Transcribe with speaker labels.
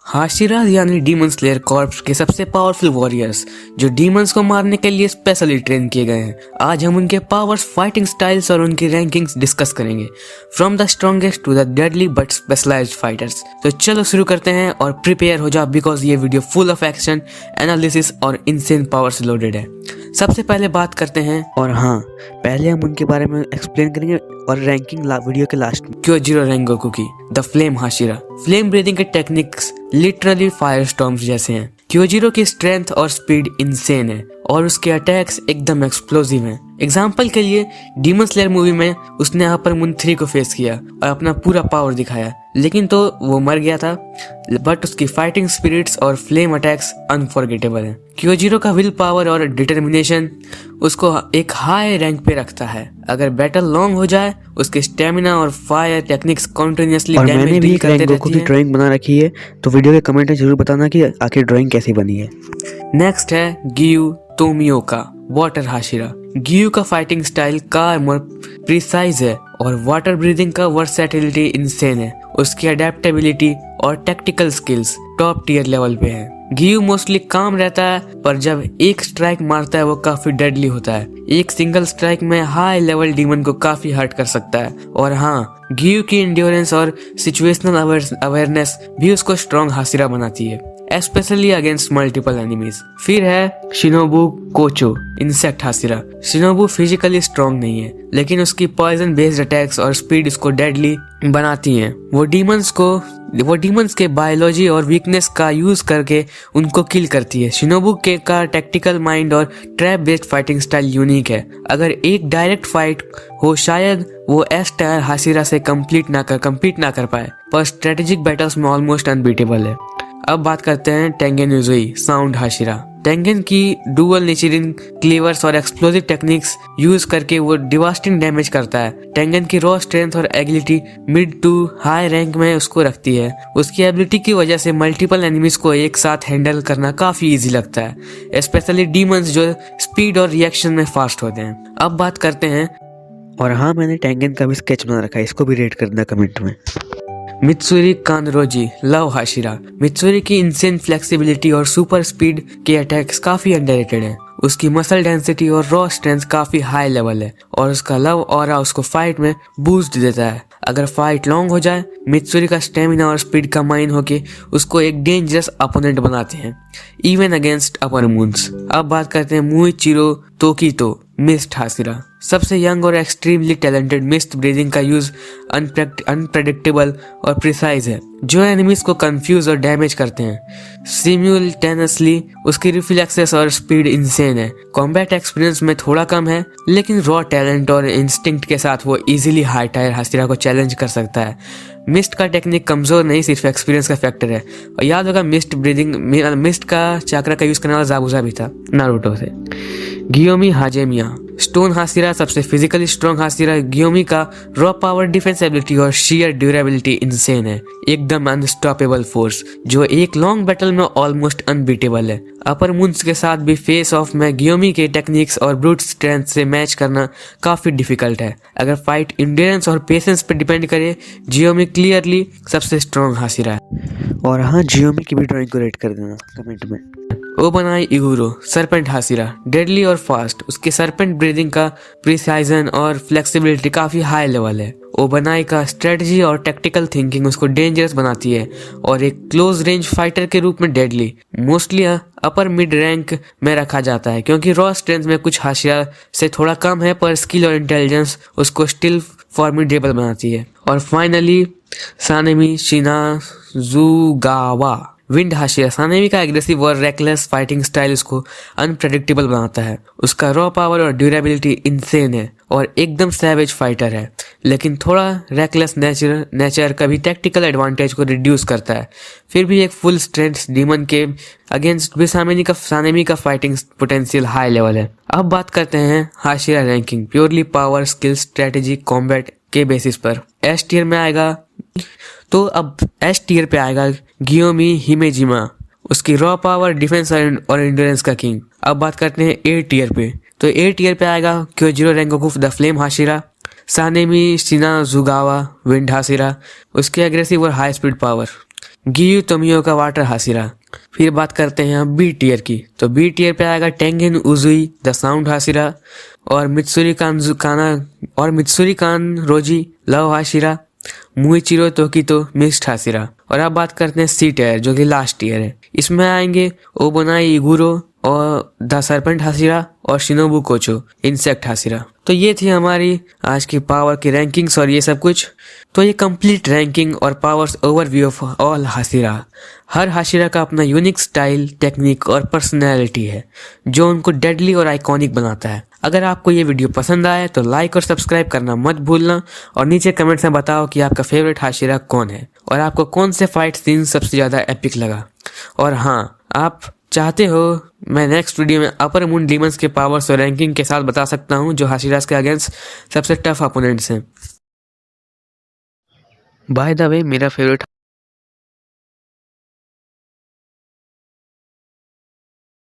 Speaker 1: Hashira यानी demon slayer corps के सबसे पावरफुल वॉरियर्स जो डीमंस को मारने के लिए स्पेशली ट्रेन किए गए हैं। आज हम उनके पावर्स, फाइटिंग स्टाइल्स और उनकी रैंकिंग्स डिस्कस करेंगे, from the strongest to the deadly but specialised fighters. तो चलो शुरू करते हैं और प्रिपेयर हो जाओ बिकॉज ये video full of action, analysis और इनसेन पावर से लोडेड है। सबसे पहले बात करते हैं, और हाँ पहले हम उनके बारे में एक्सप्लेन करेंगे और रैंकिंग वीडियो के लास्ट में। क्योजिरो रेंगोकू की the flame Hashira. Flame breathing के टेक्निक्स लिटरली फायर स्टॉर्म्स जैसे हैं। क्योजिरो की स्ट्रेंथ और स्पीड इनसेन है और उसके अटैक्स एकदम एक्सप्लोसिव हैं। एग्जाम्पल के लिए डीमन स्लेयर मूवी में उसने अपर मून 3 को फेस किया और अपना पूरा पावर दिखाया, लेकिन तो वो मर गया था, बट उसकी फाइटिंग स्पिरिट्स और फ्लेम अटैक्स अनफॉरगेटेबल हैं। क्योजिरो का विल पावर और डिटर्मिनेशन उसको एक हाई रैंक पे रखता है। अगर बैटल लॉन्ग हो जाए, उसके स्टेमिना और fire techniques continuously damage deal करते रहती हैं।
Speaker 2: ड्राइंग बना रखी है, तो वीडियो के कमेंट में जरूर बताना कि आखिर ड्राइंग कैसी बनी है।
Speaker 1: नेक्स्ट है Giyu Tomioka water hashira. Giyu का फाइटिंग स्टाइल कार मोर प्रिसाइज है और वाटर ब्रीदिंग का वर्सेटिलिटी इंसेन है। उसकी अडेप्टेबिलिटी और tactical skills top tier level पे है। गियू मोस्टली काम रहता है, पर जब एक स्ट्राइक मारता है वो काफी डेडली होता है। एक सिंगल स्ट्राइक में हाई लेवल डीमन को काफी हर्ट कर सकता है। और हाँ, गियू की इंड्योरेंस और सिचुएशनल अवेयरनेस भी उसको स्ट्रॉन्ग हाशिरा बनाती है, स्पेशली अगेंस्ट मल्टीपल एनिमीज। फिर है शिनोबु कोचो इंसेक्ट हाशिरा। शिनोबु फिजिकली स्ट्रॉन्ग नहीं है, लेकिन उसकी पॉइजन बेस्ड अटैक्स और स्पीड उसको डेडली बनाती हैं। वो डीमंस के बायोलॉजी और वीकनेस का यूज करके उनको किल करती है। शिनोबु के का टेक्टिकल माइंड और trap based fighting style unique है। अगर एक डायरेक्ट फाइट हो, शायद वो एस टायर हाशिरा से कम्पीट ना कर पाए, पर स्ट्रेटेजिक बैटल्स में ऑलमोस्ट अनबीटेबल है। अब बात करते हैं टेंगेन यूजुई साउंड हाशिरा। टेंगेन की डुअल नेचरिंग क्लेवर्स और एक्सप्लोसिव टेक्निक्स यूज करके वो डिवास्टिंग डैमेज करता है। टेंगेन की रॉ स्ट्रेंथ और ability mid to high rank में उसको रखती है। उसकी एबिलिटी की वजह से मल्टीपल एनिमीज को एक साथ हैंडल करना काफी इजी लगता है, स्पेशली डीमंस जो स्पीड और रिएक्शन में फास्ट होते हैं। अब बात करते हैं,
Speaker 2: और हाँ मैंने टेंगेन का भी स्केच बना रखा है, इसको भी रेट करना कमेंट में।
Speaker 1: Mitsuri Kanroji love Hashira. Mitsuri की इंसेन फ्लेक्सिबिलिटी और सुपर स्पीड के अटैक्स काफी अंडररेटेड हैं। उसकी मसल डेंसिटी और रॉ स्ट्रेंथ काफी हाई लेवल है और उसका लव ऑरा उसको फाइट में बूस्ट देता है। अगर फाइट लॉन्ग हो जाए, मित्सुरी का स्टेमिना और स्पीड कंबाइन होके उसको एक डेंजरस अपोनेंट बनाते हैं, इवन अगेंस्ट अपर मून्स। अब बात करते हैं मुइचिरो तोकितो मिस्ट हाशिरा। सबसे यंग और एक्सट्रीमली टैलेंटेड मिस्ट ब्रीदिंग का यूज अनप्रेडिक्टेबल और प्रिसाइज है, जो एनिमीज को कंफ्यूज और डैमेज करते हैं। सिम्युलटेनियसली उसकी रिफ्लेक्सेस और स्पीड इंसेन है। कॉम्बैट एक्सपीरियंस में थोड़ा कम है, लेकिन रॉ टैलेंट और इंस्टिंक्ट के साथ वो इजीली हाई टायर हाशिरा को चैलेंज कर सकता है। मिस्ट का टेक्निक कमजोर नहीं, सिर्फ एक्सपीरियंस का फैक्टर है। और याद होगा मिस्ट का चाकरा का यूज करने वाला जाबुजा भी था नारुतो से। गियोमी हाजेमिया स्टोन हाशिरा सबसे फिजिकली स्ट्रॉन्ग हाशिरा। गियोमी का रॉ पावर, डिफेंस एबिलिटी और शेयर ड्यूरेबिलिटी इंसेन है, एकदम अनस्टॉपेबल फोर्स जो एक लॉन्ग बैटल में ऑलमोस्ट अनबीटेबल है। अपर मून्स के साथ भी फेस ऑफ में गियोमी के टेक्निक्स और ब्रूट स्ट्रेंथ से मैच करना काफी डिफिकल्ट है। अगर फाइट इंड्योरेंस और पेशेंस पे डिपेंड करे, गियोमी क्लियरली सबसे स्ट्रॉन्ग हाशिरा है।
Speaker 2: और हाँ, जियोमी की भी ड्राइंग को रेट कर देना कमेंट में।
Speaker 1: ओबनाई इगुरो सरपेंट हाशिरा। डेडली और फास्ट, उसके सरपेंट ब्रीदिंग का प्रिसाइजन और फ्लेक्सिबिलिटी काफी हाई लेवल है। ओबनाई का स्ट्रेटजी और टेक्टिकल थिंकिंग उसको डेंजरस बनाती है और एक क्लोज रेंज फाइटर के रूप में deadly mostly upper mid rank में रखा जाता है, क्योंकि रॉ स्ट्रेंथ में कुछ हाशिरा से थोड़ा कम है, पर स्किल और इंटेलिजेंस उसको स्टिल फॉर्मिडेबल बनाती है। और finally Sanemi Shinazugawa wind Hashira. Sanemi का एग्रेसिव और रेकलेस फाइटिंग स्टाइल उसको अनप्रेडिक्टेबल बनाता है। उसका रॉ पावर और ड्यूरेबिलिटी इंसेन है और एकदम सैवेज फाइटर है, लेकिन थोड़ा रेकलेस नेचर कभी टेक्टिकल एडवांटेज को रिड्यूस करता है। फिर भी एक फुल स्ट्रेंथ डीमन के अगेंस्ट भी सानेमी का फाइटिंग पोटेंशियल हाई लेवल है। अब बात करते हैं Hashira ranking purely power, skill, strategy, combat के बेसिस पर। एस टियर में आएगा, तो अब एस टियर पे आएगा गियोमी हिमेजिमा, उसकी रॉ पावर, डिफेंस और एंड्योरेंस का किंग। अब बात करते हैं ए टियर पे, तो ए टियर पे आएगा Kyojuro Rengoku the flame Hashira, Sanemi Shinazugawa wind Hashira, उसकी एग्रेसिव और high speed power. Giyu Tomioka water Hashira. फिर बात करते हैं हम बी टियर की, तो बी टियर पे आएगा टेंगेन उजुई द साउंड हाशिरा, और मित्सुरी कान रोजी लव हाशिरा, मुइचिरो तोकितो मिस्ट हाशिरा। और अब बात करते हैं सी टियर जो कि लास्ट ईयर है, इसमें आएंगे ओबोनाई इगुरो और द सरपेंट हाशिरा और शिनोबु कोचो इंसेक्ट हाशिरा। तो ये थी हमारी आज की पावर की रैंकिंग्स और ये सब कुछ। तो ये कंप्लीट रैंकिंग और powers overview of all Hashira. Her Hashira का अपना यूनिक स्टाइल, टेक्निक और पर्सनैलिटी है जो उनको डेडली और आइकॉनिक बनाता है। अगर आपको ये वीडियो पसंद आए तो लाइक और सब्सक्राइब करना मत भूलना, और नीचे कमेंट्स में बताओ कि आपका फेवरेट हाशिरा कौन है और आपको कौन से फाइट सीन सबसे ज़्यादा एपिक लगा। और हाँ, आप चाहते हो मैं नेक्स्ट वीडियो में अपर मून डीमंस के पावर्स और रैंकिंग के साथ बता सकता हूँ जो हाशिरास के अगेंस्ट सबसे टफ अपोनेंट्स हैं। बाय द वे, मेरा फेवरेट